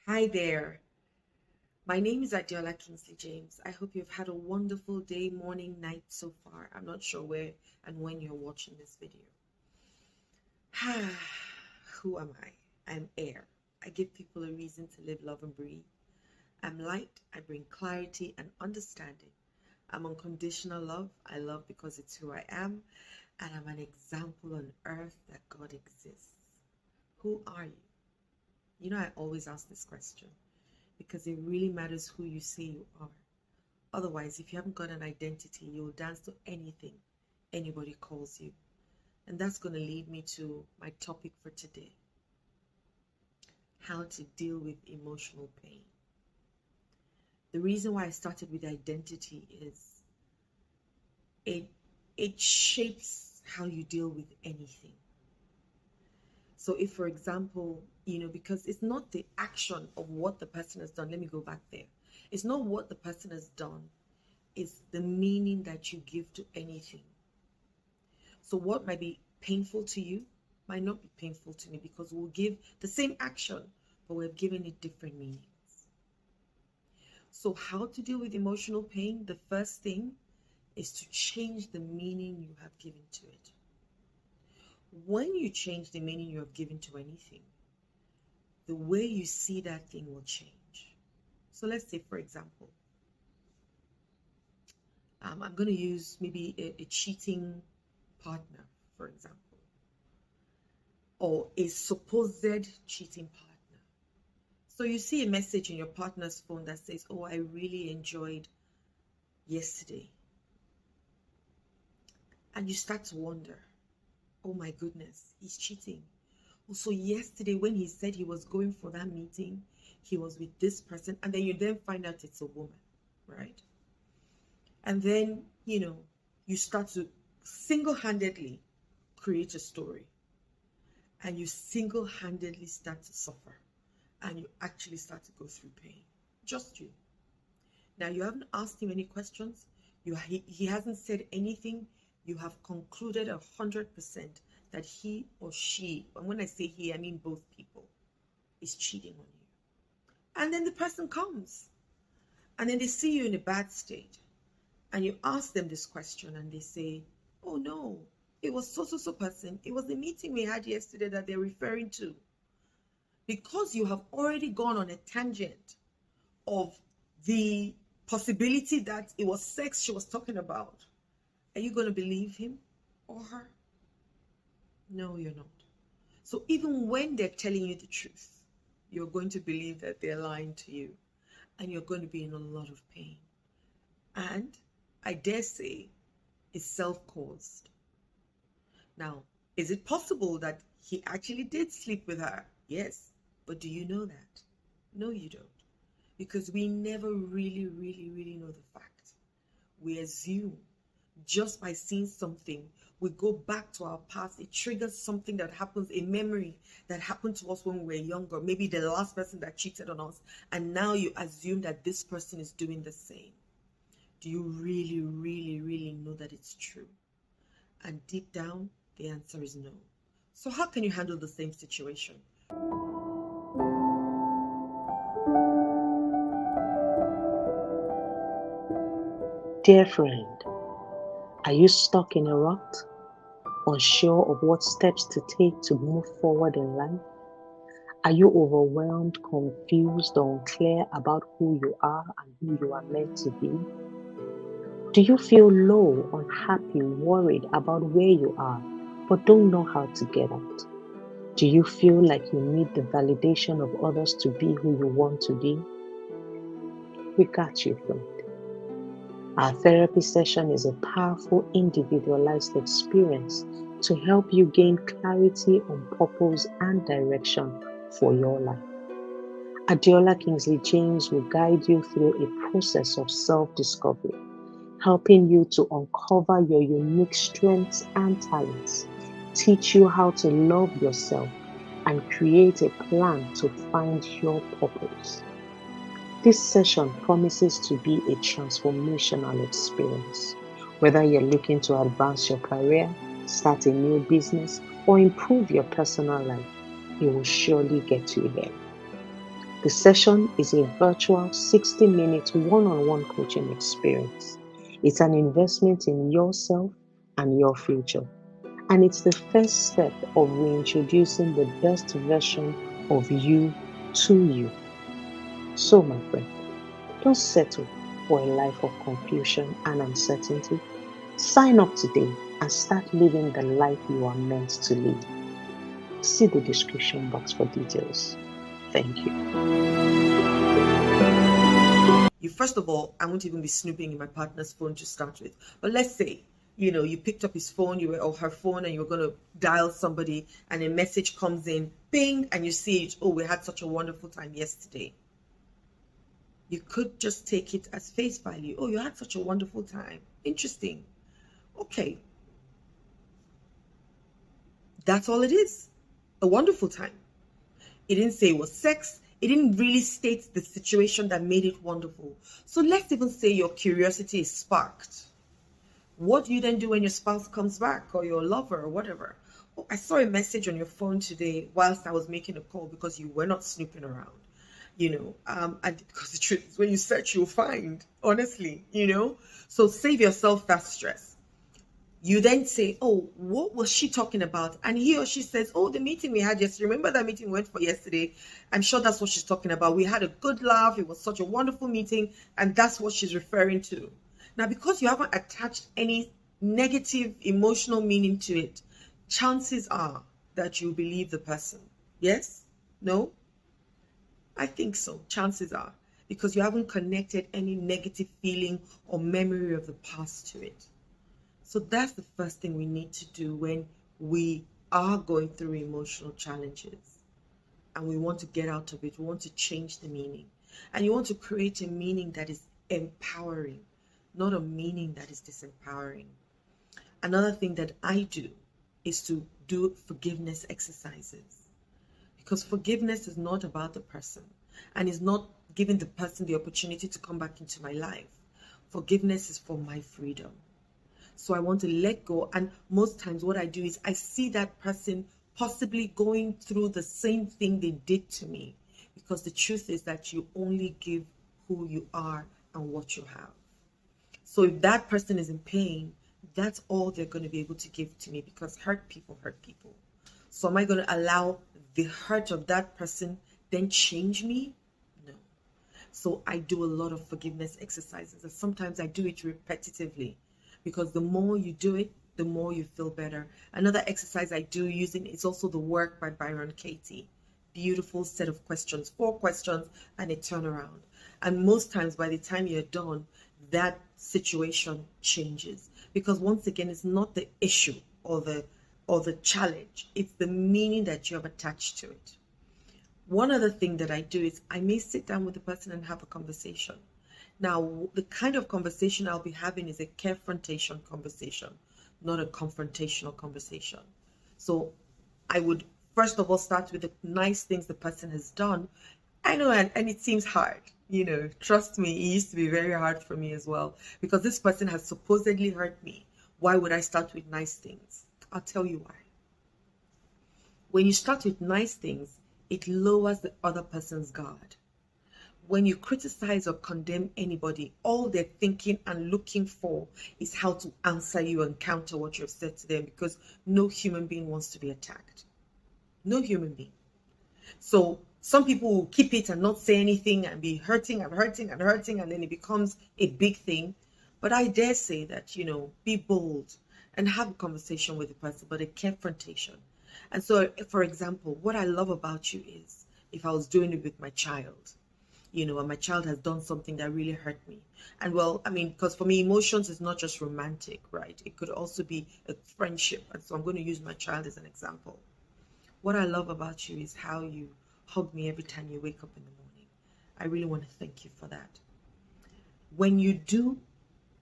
Hi there. My name is Adiola Kingsley James. I hope you've had a wonderful day, morning, night so far. I'm not sure where and when you're watching this video. Who am I? I'm air. I give people a reason to live, love, and breathe. I'm light. I bring clarity and understanding. I'm unconditional love. I love because it's who I am. And I'm an example on earth that God exists. Who are you? I always ask this question because it really matters who you say you are. Otherwise, if you haven't got an identity, you'll dance to anything anybody calls you. And that's going to lead me to my topic for today: how to deal with emotional pain. The reason why I started with identity is it it shapes how you deal with anything. So if, for example, because it's not the action of what the person has done, let me go back there. It's not what the person has done, it's the meaning that you give to anything. So what might be painful to you might not be painful to me because we'll give the same action, but we're giving it different meanings. So how to deal with emotional pain? The first thing is to change the meaning you have given to it. When you change the meaning you have given to anything, the way you see that thing will change. So let's say, for example, I'm going to use maybe a cheating partner, for example, or a supposed cheating partner. So you see a message in your partner's phone that says, "Oh, I really enjoyed yesterday." And you start to wonder, "Oh my goodness, he's cheating. Also, yesterday when he said he was going for that meeting, he was with this person." And then you find out it's a woman, right? And then, you start to single-handedly create a story. And you single-handedly start to suffer. And you actually start to go through pain. Just you. Now, you haven't asked him any questions. He hasn't said anything. You have concluded 100% that he or she, and when I say he, I mean both people, is cheating on you. And then the person comes. And then they see you in a bad state. And you ask them this question and they say, "Oh no, it was so person. It was the meeting we had yesterday that they're referring to." Because you have already gone on a tangent of the possibility that it was sex she was talking about, are you going to believe him or her? No, you're not. So even when they're telling you the truth, you're going to believe that they're lying to you, and you're going to be in a lot of pain. And I dare say it's self-caused. Now, is it possible that he actually did sleep with her? Yes. But do you know that? No, you don't. Because we never really know the fact. We assume just by seeing something, we go back to our past. It triggers something that happens, a memory that happened to us when we were younger, maybe the last person that cheated on us, and now you assume that this person is doing the same. Do you really know that it's true? And deep down, the answer is no. So how can you handle the same situation? Dear friend, are you stuck in a rut, unsure of what steps to take to move forward in life? Are you overwhelmed, confused, or unclear about who you are and who you are meant to be? Do you feel low, unhappy, worried about where you are, but don't know how to get out? Do you feel like you need the validation of others to be who you want to be? We got you, friend. Our therapy session is a powerful, individualized experience to help you gain clarity on purpose and direction for your life. Adiola Kingsley James will guide you through a process of self-discovery, helping you to uncover your unique strengths and talents, teach you how to love yourself, and create a plan to find your purpose. This session promises to be a transformational experience. Whether you're looking to advance your career, start a new business, or improve your personal life, it will surely get you there. The session is a virtual 60-minute one-on-one coaching experience. It's an investment in yourself and your future. And it's the first step of reintroducing the best version of you to you. So, my friend, don't settle for a life of confusion and uncertainty. Sign up today and start living the life you are meant to live. See the description box for details. Thank you. First of all, I won't even be snooping in my partner's phone to start with. But let's say, you picked up his phone, or her phone, and you were going to dial somebody, and a message comes in, ping, and you see it. Oh, we had such a wonderful time yesterday. You could just take it as face value. Oh, you had such a wonderful time. Interesting. Okay. That's all it is. A wonderful time. It didn't say it was sex. It didn't really state the situation that made it wonderful. So let's even say your curiosity is sparked. What do you then do when your spouse comes back, or your lover, or whatever? Oh, I saw a message on your phone today whilst I was making a call, because you were not snooping around. And because the truth is, when you search, you'll find, honestly, So save yourself that stress. You then say, oh, what was she talking about? And he or she says, oh, the meeting we had yesterday. Remember that meeting we went for yesterday? I'm sure that's what she's talking about. We had a good laugh. It was such a wonderful meeting. And that's what she's referring to. Now, because you haven't attached any negative emotional meaning to it, chances are that you believe the person. Yes? No? I think so. Chances are. Because you haven't connected any negative feeling or memory of the past to it. So that's the first thing we need to do when we are going through emotional challenges and we want to get out of it. We want to change the meaning. And you want to create a meaning that is empowering, not a meaning that is disempowering. Another thing that I do is to do forgiveness exercises. Because forgiveness is not about the person and is not giving the person the opportunity to come back into my life. Forgiveness is for my freedom. So I want to let go. And most times what I do is I see that person possibly going through the same thing they did to me. Because the truth is that you only give who you are and what you have. So if that person is in pain, that's all they're going to be able to give to me, because hurt people hurt people. So am I going to allow the hurt of that person then change me? No. So I do a lot of forgiveness exercises, and sometimes I do it repetitively, because the more you do it, the more you feel better. Another exercise I do using is also the work by Byron Katie. Beautiful set of questions, 4 questions and a turnaround. And most times by the time you're done, that situation changes, because once again, it's not the issue or the challenge, it's the meaning that you have attached to it. One other thing that I do is I may sit down with the person and have a conversation. Now, the kind of conversation I'll be having is a carefrontation conversation, not a confrontational conversation. So I would first of all start with the nice things the person has done. I know, and it seems hard. Trust me, it used to be very hard for me as well, because this person has supposedly hurt me. Why would I start with nice things? I'll tell you why. When you start with nice things, it lowers the other person's guard. When you criticize or condemn anybody, all they're thinking and looking for is how to answer you and counter what you've said to them, because no human being wants to be attacked. No human being. So some people will keep it and not say anything and be hurting and hurting and hurting, and then it becomes a big thing. But I dare say that, be bold and have a conversation with the person, but a confrontation. And so, for example, what I love about you is, if I was doing it with my child, and my child has done something that really hurt me. And because for me, emotions is not just romantic, right? It could also be a friendship. And so I'm going to use my child as an example. What I love about you is how you hug me every time you wake up in the morning. I really want to thank you for that. When you do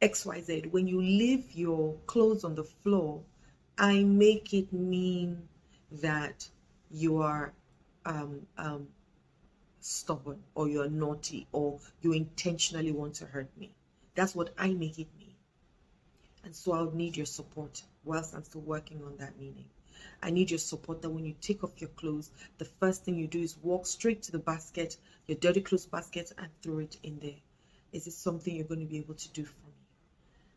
XYZ, when you leave your clothes on the floor, I make it mean that you are stubborn, or you're naughty, or you intentionally want to hurt me. That's what I make it mean. And so I'll need your support whilst I'm still working on that meaning. I need your support that when you take off your clothes, the first thing you do is walk straight to the basket, your dirty clothes basket, and throw it in there. Is this something you're going to be able to do for me?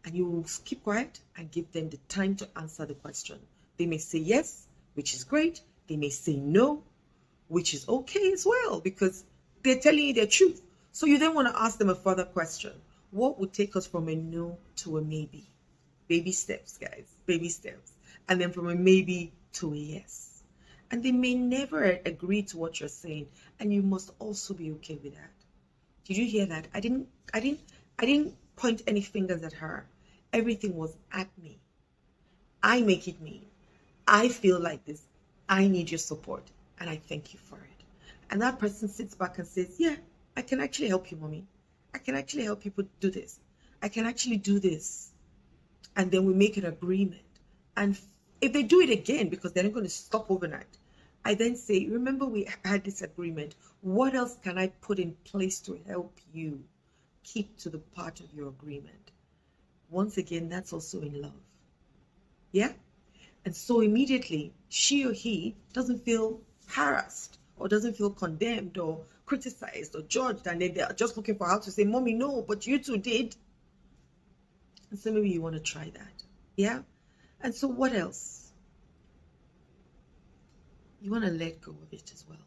And you will keep quiet and give them the time to answer the question. They may say yes, which is great. They may say no, which is okay as well, because they're telling you their truth. So you then want to ask them a further question. What would take us from a no to a maybe? Baby steps, guys, baby steps. And then from a maybe to a yes. And they may never agree to what you're saying, and you must also be okay with that. Did you hear that? I didn't point any fingers at her. Everything was at me. I make it me. I feel like this. I need your support, and I thank you for it. And that person sits back and says, yeah, I can actually help you, mommy. I can actually help you do this. I can actually do this. And then we make an agreement. And if they do it again, because they're not going to stop overnight, I then say, remember we had this agreement. What else can I put in place to help you keep to the part of your agreement? Once again, that's also in love. Yeah? And so immediately, she or he doesn't feel harassed or doesn't feel condemned or criticized or judged, and then they're just looking for how to say, mommy, no, but you two did. And so maybe you want to try that. Yeah? And so what else? You want to let go of it as well.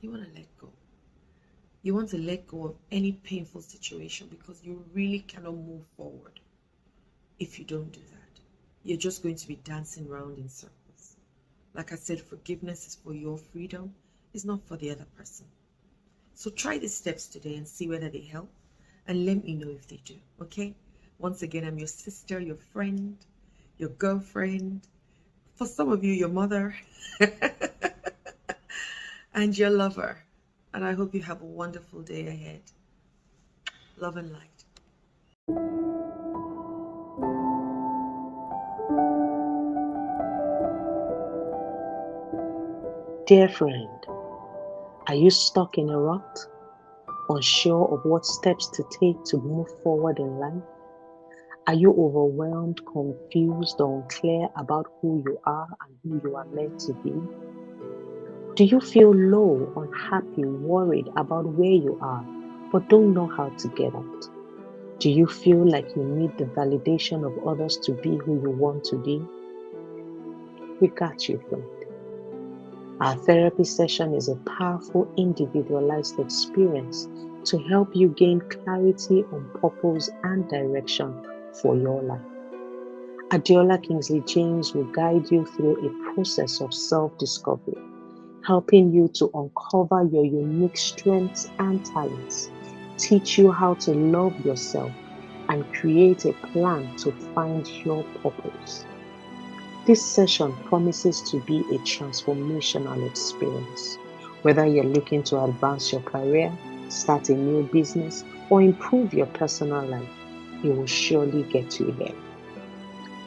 You want to let go. You want to let go of any painful situation, because you really cannot move forward if you don't do that. You're just going to be dancing around in circles. Like I said, forgiveness is for your freedom. It's not for the other person. So try these steps today and see whether they help. And let me know if they do, okay? Once again, I'm your sister, your friend, your girlfriend. For some of you, your mother. And your lover. And I hope you have a wonderful day ahead. Love and light. Dear friend, are you stuck in a rut? Unsure of what steps to take to move forward in life? Are you overwhelmed, confused, or unclear about who you are and who you are meant to be? Do you feel low, unhappy, worried about where you are, but don't know how to get out? Do you feel like you need the validation of others to be who you want to be? We got you, friend. Our therapy session is a powerful, individualized experience to help you gain clarity on purpose and direction for your life. Adeola Kingsley James will guide you through a process of self-discovery, helping you to uncover your unique strengths and talents, teach you how to love yourself, and create a plan to find your purpose. This session promises to be a transformational experience. Whether you're looking to advance your career, start a new business, or improve your personal life, it will surely get you there.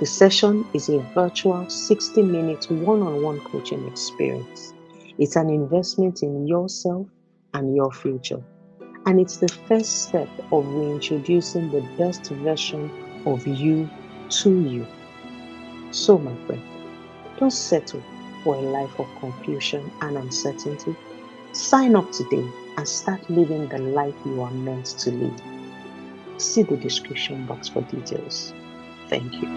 The session is a virtual 60-minute one-on-one coaching experience. It's an investment in yourself and your future. And it's the first step of reintroducing the best version of you to you. So, my friend, don't settle for a life of confusion and uncertainty. Sign up today and start living the life you are meant to live. See the description box for details. Thank you.